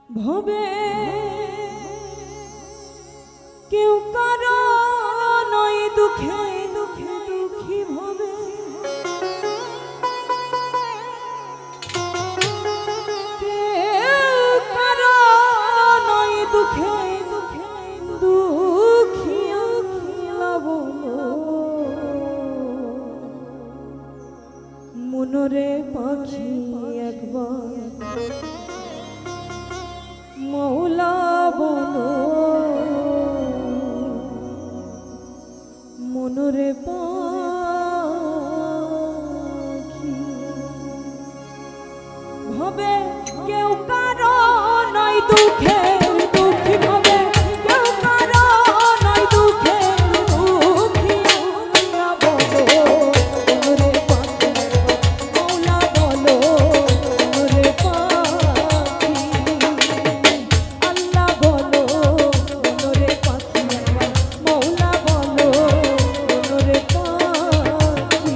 ভবে কেউ কারো নয় দুঃখে দুঃখে দুঃখী ভবে কেউ কারো নয় দুঃখে দুঃখে দুঃখী বলো মনরে পাখি একবার মৌলা বলো মনরে পাখি ভবে কেউ কারো নয় দুঃখে দুঃখী ভবে কেউ কারো নয় দুঃখে দুঃখী বলো মনরে পাখি মৌলা বলো মনরে পাখি আল্লাহ বলো মনরে পাখি মৌলা বলো মনরে পাখি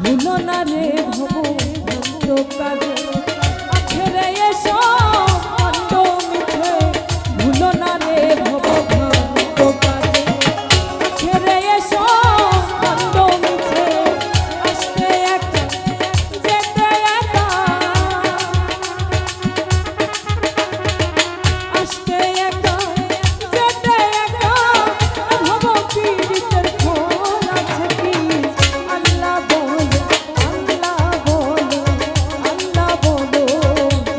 ভুলো না রে ভব কাজে আখেরে এসো অন্ধ মিছে ভুলো না রে ভব কাজে আখেরে এসো অন্ধ মিছে আসতে একা যেতে একা আসতে একা যেতে একা ভব পীড়িতের ফল আছে কি আল্লাহ বলো আল্লাহ বলো আল্লাহ বলো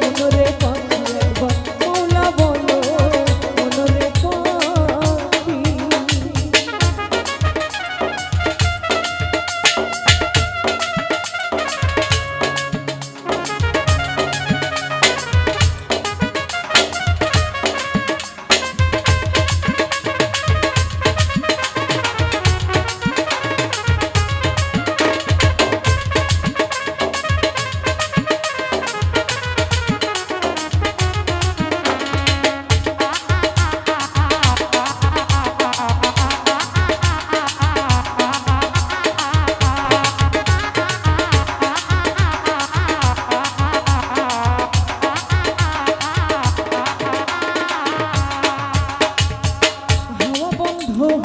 মনরে পাখি একবার মৌলা বলো মনরে পাখি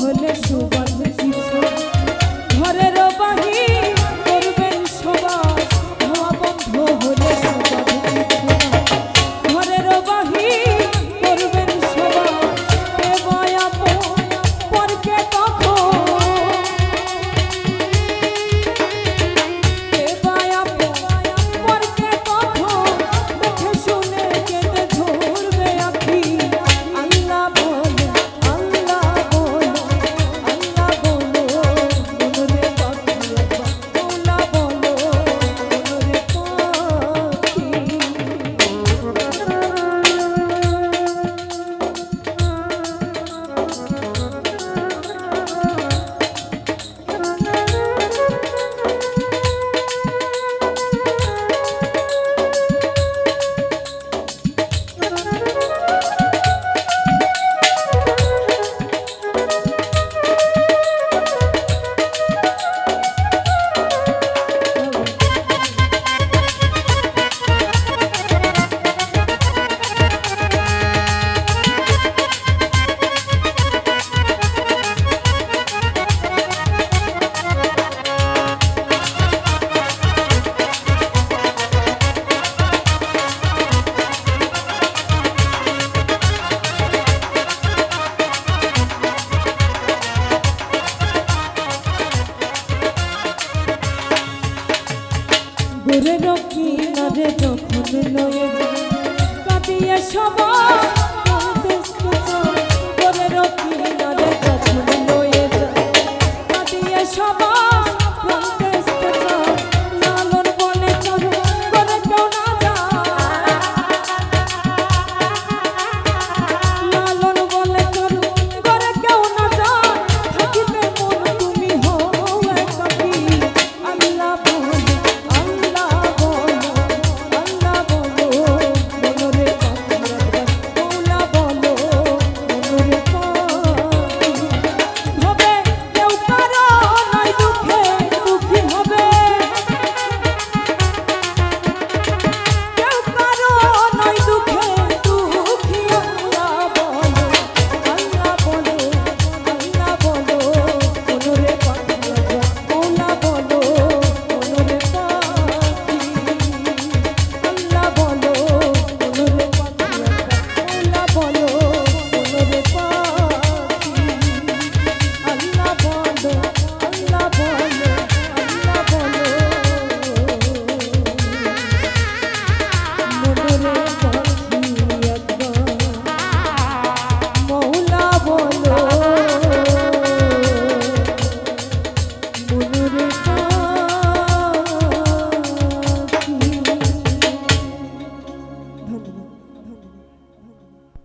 হলে সুবাদ কিছু ঘরের বাহির করবেন সবাই হাওয়া বন্ধ হলে সুবাদ কিছু ঘরের বাহির করবেন সবাই কে মায়া পরকে কখন কে মায়া পরকে কখন দেখে শুনে কেঁদে ঝরবে আখি আল্লাহ বলে আল্লাহ বলো আল্লাহ বলো মনরে পাখি একবার মৌলা বলো মনরে পাখি গোরে রকি না রে যখন লয়ে যায় কাঁদিয়ে সবাই